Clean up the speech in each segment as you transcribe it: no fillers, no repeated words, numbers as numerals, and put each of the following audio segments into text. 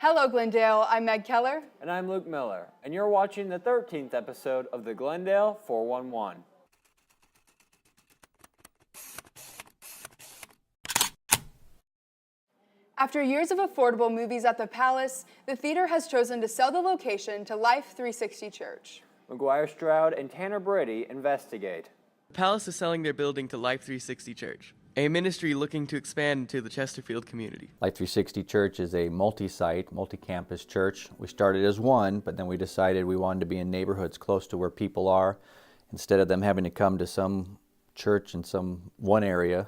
Hello, Glendale. I'm Meg Keller. And I'm Luke Miller, and you're watching the 13th episode of the Glendale 411. After years of affordable movies at the Palace, the theater has chosen to sell the location to Life 360 Church. McGuire Stroud and Tanner Brady investigate. The Palace is selling their building to Life 360 Church, a ministry looking to expand into the Chesterfield community. Life 360 Church is a multi-site, multi-campus church. We started as one, but then we decided we wanted to be in neighborhoods close to where people are. Instead of them having to come to some church in some one area,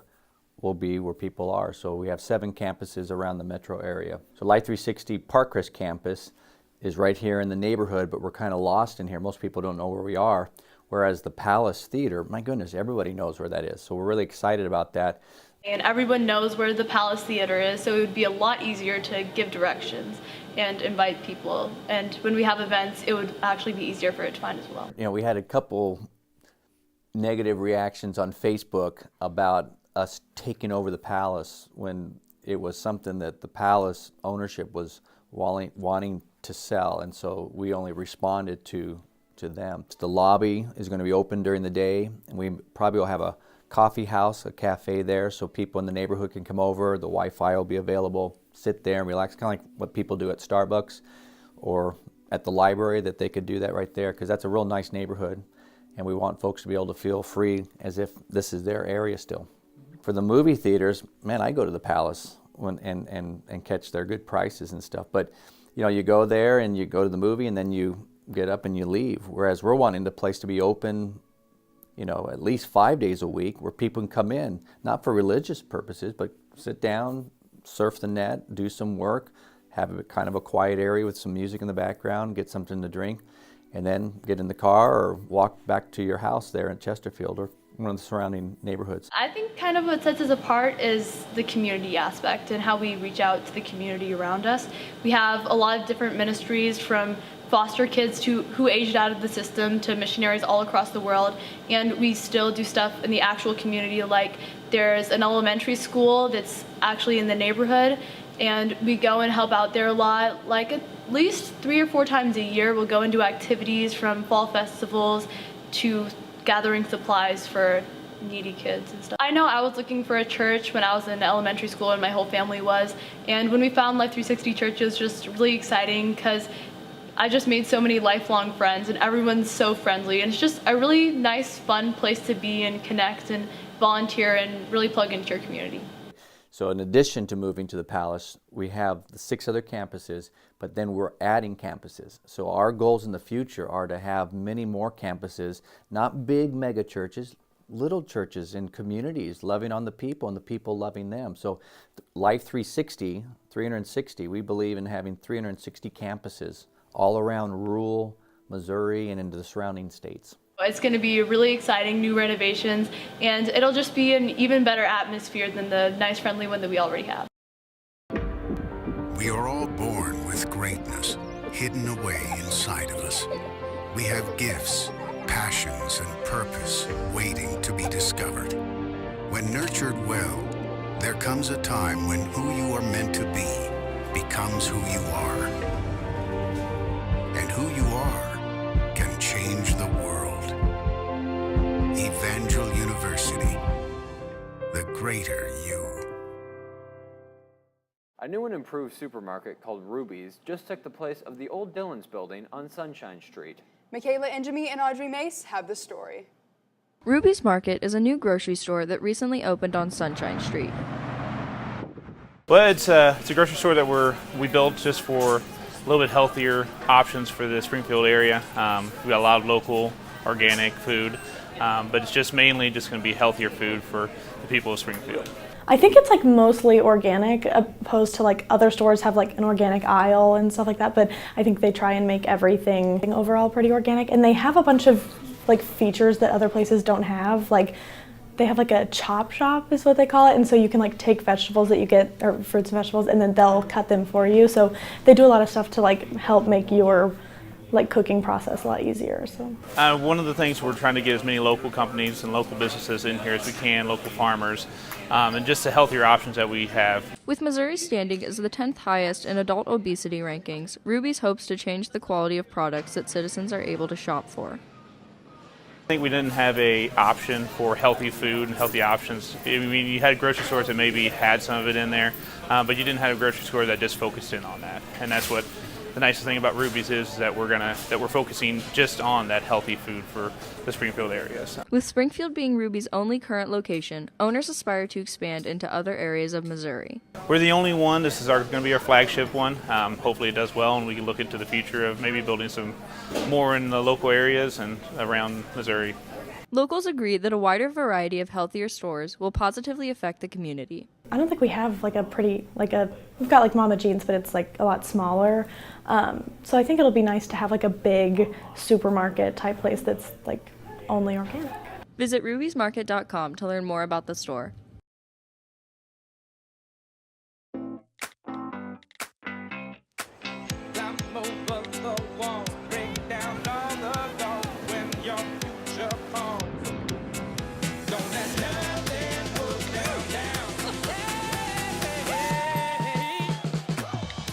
we'll be where people are. So we have 7 campuses around the metro area. So Life 360 Parkcrest campus is right here in the neighborhood, but we're kind of lost in here. Most people don't know where we are. Whereas the Palace Theater, my goodness, everybody knows where that is. So we're really excited about that. And everyone knows where the Palace Theater is, so it would be a lot easier to give directions and invite people. And when we have events, it would actually be easier for it to find as well. You know, we had a couple negative reactions on Facebook about us taking over the Palace when it was something that the Palace ownership was wanting to sell, and so we only responded to them. The lobby is going to be open during the day, and we probably will have a coffee house, a cafe there, so people in the neighborhood can come over. The Wi-Fi will be available, sit there and relax, kind of like what people do at Starbucks or at the library, that they could do that right there, because that's a real nice neighborhood, and we want folks to be able to feel free as if this is their area still. For the movie theaters, man, I go to the Palace and catch their good prices and stuff, but you know, you go there and you go to the movie and then you get up and you leave, whereas we're wanting the place to be open, you know, at least 5 days a week, where people can come in, not for religious purposes, but sit down, surf the net, do some work, have a kind of a quiet area with some music in the background, get something to drink, and then get in the car or walk back to your house there in Chesterfield or one of the surrounding neighborhoods. I think kind of what sets us apart is the community aspect and how we reach out to the community around us. We have a lot of different ministries, from foster kids who aged out of the system to missionaries all across the world, and we still do stuff in the actual community. Like, there's an elementary school that's actually in the neighborhood, and we go and help out there a lot. Like, at least 3 or 4 times a year we'll go and do activities, from fall festivals to gathering supplies for needy kids and stuff. I know I was looking for a church when I was in elementary school, and my whole family was, and when we found Life 360 Church, it was just really exciting because I just made so many lifelong friends, and everyone's so friendly, and it's just a really nice, fun place to be and connect and volunteer and really plug into your community. So in addition to moving to the Palace, we have the 6 other campuses, but then we're adding campuses. So our goals in the future are to have many more campuses, not big mega churches, little churches in communities, loving on the people and the people loving them. So Life 360, we believe in having 360 campuses all around rural Missouri and into the surrounding states. It's going to be really exciting, new renovations, and it'll just be an even better atmosphere than the nice, friendly one that we already have. We are all born with greatness hidden away inside of us. We have gifts, passions, and purpose waiting to be discovered. When nurtured well, there comes a time when who you are meant to be becomes who you are. And who you are can change the world. Evangel University, the greater you. A new and improved supermarket called Ruby's just took the place of the old Dillon's building on Sunshine Street. Michaela Injemy and Audrey Mace have the story. Ruby's Market is a new grocery store that recently opened on Sunshine Street. Well, it's a grocery store that we built just for a little bit healthier options for the Springfield area. We got a lot of local, organic food, but it's just mainly just going to be healthier food for the people of Springfield. I think it's like mostly organic, opposed to like other stores have like an organic aisle and stuff like that, but I think they try and make everything overall pretty organic, and they have a bunch of like features that other places don't have. Like, they have like a chop shop is what they call it, and so you can like take vegetables that you get, or fruits and vegetables, and then they'll cut them for you. So they do a lot of stuff to like help make your like cooking process a lot easier. So one of the things we're trying to get as many local companies and local businesses in here as we can, local farmers, and just the healthier options that we have. With Missouri standing as the 10th highest in adult obesity rankings, Ruby's hopes to change the quality of products that citizens are able to shop for. I think we didn't have a option for healthy food and healthy options. I mean, you had grocery stores that maybe had some of it in there, but you didn't have a grocery store that just focused in on that. And that's what the nicest thing about Ruby's is that we're focusing just on that healthy food for the Springfield area. So. With Springfield being Ruby's only current location, owners aspire to expand into other areas of Missouri. We're the only one. This is going to be our flagship one. Hopefully it does well, and we can look into the future of maybe building some more in the local areas and around Missouri. Locals agree that a wider variety of healthier stores will positively affect the community. I don't think we have we've got like Mama Jean's, but it's like a lot smaller. So I think it'll be nice to have like a big supermarket type place that's like only organic. Visit rubysmarket.com to learn more about the store.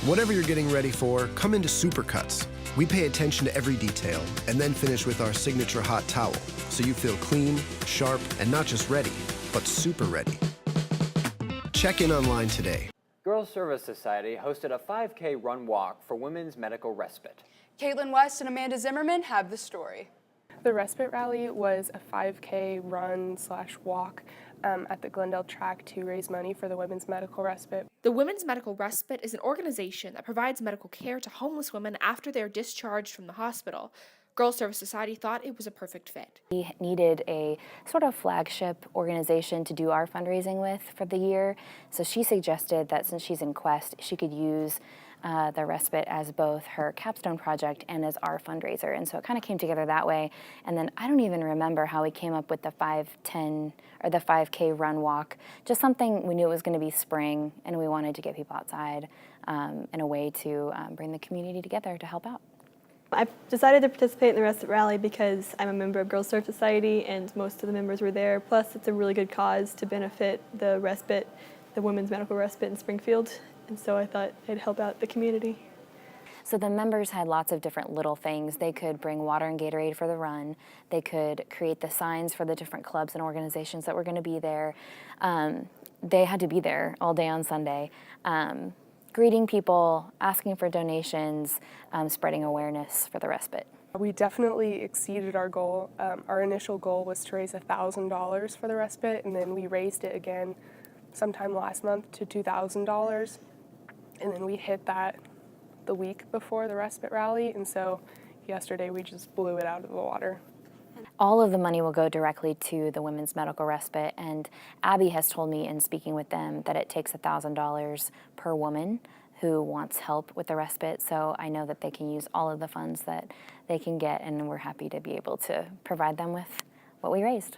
Whatever you're getting ready for, come into Supercuts. We pay attention to every detail and then finish with our signature hot towel, so you feel clean, sharp, and not just ready, but super ready. Check in online today. Girls Service Society hosted a 5K run walk for women's medical respite. Caitlin West and Amanda Zimmerman have the story. The Respite Rally was a 5K run/walk at the Glendale track to raise money for the Women's Medical Respite. The Women's Medical Respite is an organization that provides medical care to homeless women after they are discharged from the hospital. Girls Service Society thought it was a perfect fit. We needed a sort of flagship organization to do our fundraising with for the year, so she suggested that since she's in Quest, she could use the Respite as both her capstone project and as our fundraiser, and so it kind of came together that way. And then I don't even remember how we came up with the 5:10 or the 5K run walk. Just something we knew it was going to be spring, and we wanted to get people outside in a way to bring the community together to help out. I've decided to participate in the Respite Rally because I'm a member of Girls Service Society, and most of the members were there. Plus, it's a really good cause to benefit the respite, the Women's Medical Respite in Springfield. And so I thought I'd help out the community. So the members had lots of different little things. They could bring water and Gatorade for the run. They could create the signs for the different clubs and organizations that were going to be there. They had to be there all day on Sunday, greeting people, asking for donations, spreading awareness for the respite. We definitely exceeded our goal. Our initial goal was to raise $1,000 for the respite, and then we raised it again sometime last month to $2,000. And then we hit that the week before the Respite Rally, and so yesterday we just blew it out of the water. All of the money will go directly to the Women's Medical Respite, and Abby has told me in speaking with them that it takes $1,000 per woman who wants help with the respite, so I know that they can use all of the funds that they can get, and we're happy to be able to provide them with what we raised.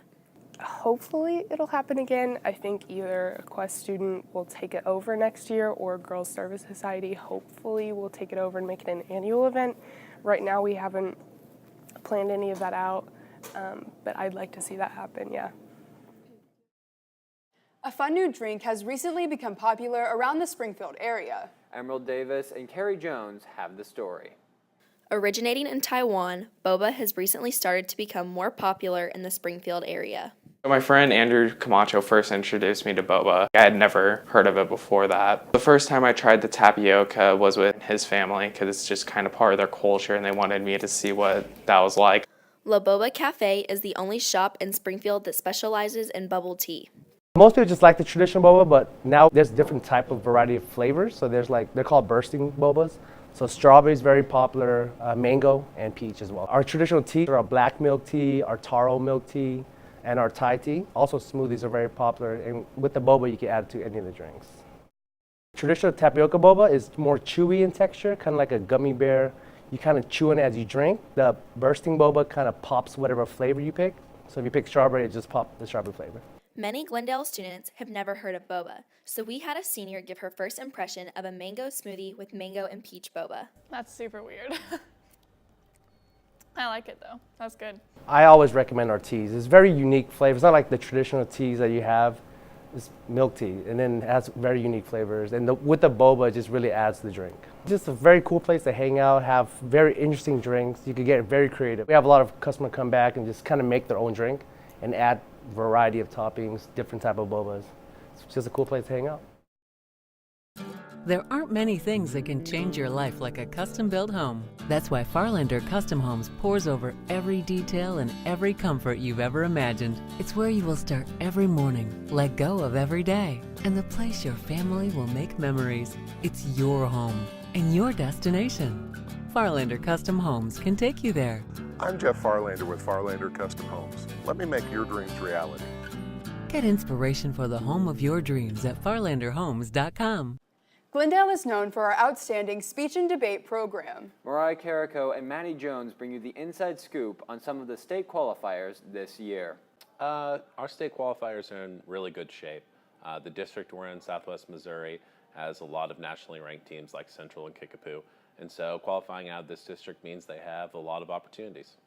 Hopefully it'll happen again. I think either a Quest student will take it over next year, or Girls Service Society hopefully will take it over and make it an annual event. Right now we haven't planned any of that out, but I'd like to see that happen, yeah. A fun new drink has recently become popular around the Springfield area. Emerald Davis and Carrie Jones have the story. Originating in Taiwan, Boba has recently started to become more popular in the Springfield area. My friend Andrew Camacho first introduced me to boba. I had never heard of it before that. The first time I tried the tapioca was with his family because it's just kind of part of their culture and they wanted me to see what that was like. La Boba Cafe is the only shop in Springfield that specializes in bubble tea. Most people just like the traditional boba, but now there's different type of variety of flavors. So there's they're called bursting bobas. So strawberry is very popular, mango and peach as well. Our traditional tea are our black milk tea, our taro milk tea, and our Thai tea. Also smoothies are very popular, and with the boba you can add it to any of the drinks. Traditional tapioca boba is more chewy in texture, kind of like a gummy bear. You kind of chew on it as you drink. The bursting boba kind of pops whatever flavor you pick. So if you pick strawberry, it just pops the strawberry flavor. Many Glendale students have never heard of boba, so we had a senior give her first impression of a mango smoothie with mango and peach boba. That's super weird. I like it though. That's good. I always recommend our teas. It's very unique flavor. It's not like the traditional teas that you have. It's milk tea, and then it has very unique flavors. And with the boba, it just really adds to the drink. Just a very cool place to hang out, have very interesting drinks. You can get very creative. We have a lot of customers come back and just kind of make their own drink and add variety of toppings, different type of bobas. It's just a cool place to hang out. There aren't many things that can change your life like a custom-built home. That's why Farlander Custom Homes pours over every detail and every comfort you've ever imagined. It's where you will start every morning, let go of every day, and the place your family will make memories. It's your home and your destination. Farlander Custom Homes can take you there. I'm Jeff Farlander with Farlander Custom Homes. Let me make your dreams reality. Get inspiration for the home of your dreams at farlanderhomes.com. Glendale is known for our outstanding speech and debate program. Mariah Carrico and Manny Jones bring you the inside scoop on some of the state qualifiers this year. Our state qualifiers are in really good shape. The district we're in, Southwest Missouri, has a lot of nationally ranked teams like Central and Kickapoo. And so qualifying out of this district means they have a lot of opportunities.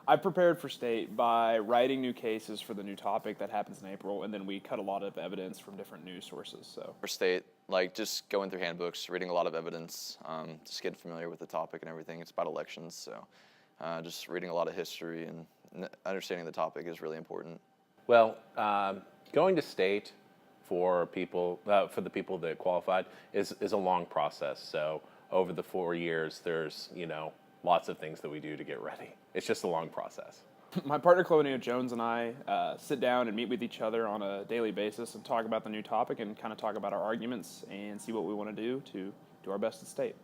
I prepared for state by writing new cases for the new topic that happens in April, and then we cut a lot of evidence from different news sources. So for state, like just going through handbooks, reading a lot of evidence, just getting familiar with the topic and everything. It's about elections, so just reading a lot of history and understanding the topic is really important. Well, going to state for people, for the people that qualified is a long process. So over the 4 years, there's, lots of things that we do to get ready. It's just a long process. My partner Chloe Jones and I sit down and meet with each other on a daily basis and talk about the new topic and kind of talk about our arguments and see what we want to do our best at state.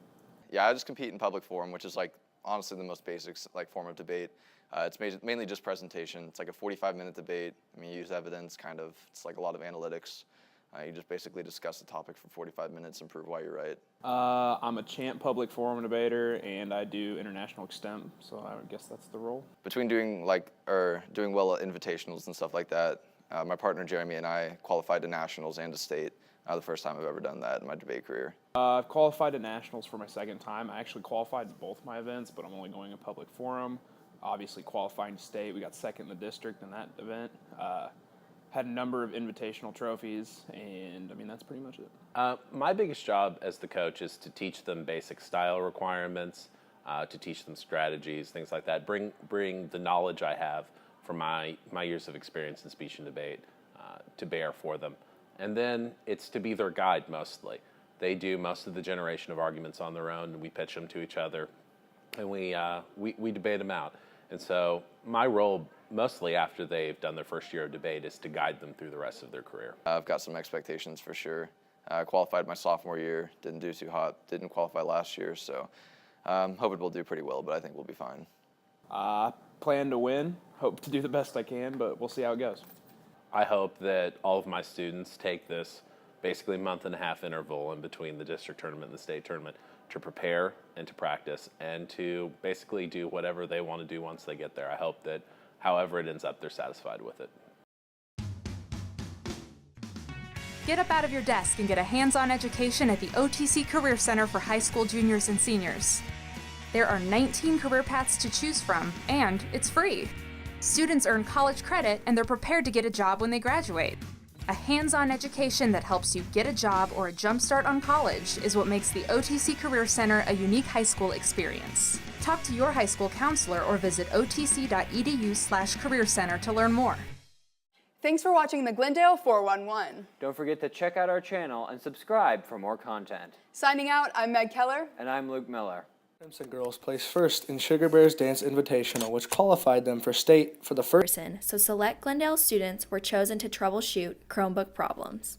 Yeah, I just compete in public forum, which is honestly the most basic form of debate. It's mainly just presentation. It's like a 45-minute debate. I mean, you use evidence, it's like a lot of analytics. You just basically discuss the topic for 45 minutes and prove why you're right. I'm a champ public forum debater, and I do international extemp, so I would guess that's the role. Between doing well at invitationals and stuff like that, my partner Jeremy and I qualified to nationals and to state. The first time I've ever done that in my debate career. I've qualified to nationals for my second time. I actually qualified in both my events, but I'm only going in public forum. Obviously qualifying to state, we got second in the district in that event. Had a number of invitational trophies, and that's pretty much it. My biggest job as the coach is to teach them basic style requirements, to teach them strategies, things like that. Bring the knowledge I have from my years of experience in speech and debate to bear for them. And then it's to be their guide mostly. They do most of the generation of arguments on their own, and we pitch them to each other, and we debate them out. And so my role, mostly after they've done their first year of debate, is to guide them through the rest of their career. I've got some expectations for sure. I qualified my sophomore year, didn't do too hot, didn't qualify last year, so hoping we'll do pretty well, but I think we'll be fine. Plan to win, hope to do the best I can, but we'll see how it goes. I hope that all of my students take this basically month-and-a-half interval in between the district tournament and the state tournament to prepare and to practice and to basically do whatever they want to do once they get there. I hope that however it ends up, they're satisfied with it. Get up out of your desk and get a hands-on education at the OTC Career Center for high school juniors and seniors. There are 19 career paths to choose from, and it's free. Students earn college credit, and they're prepared to get a job when they graduate. A hands-on education that helps you get a job or a jump start on college is what makes the OTC Career Center a unique high school experience. Talk to your high school counselor or visit otc.edu/career center to learn more. Thanks for watching the Glendale 411. Don't forget to check out our channel and subscribe for more content. Signing out, I'm Meg Keller. And I'm Luke Miller. Crimson girls placed first in Sugar Bears Dance Invitational, which qualified them for state for the first. So select Glendale students were chosen to troubleshoot Chromebook problems.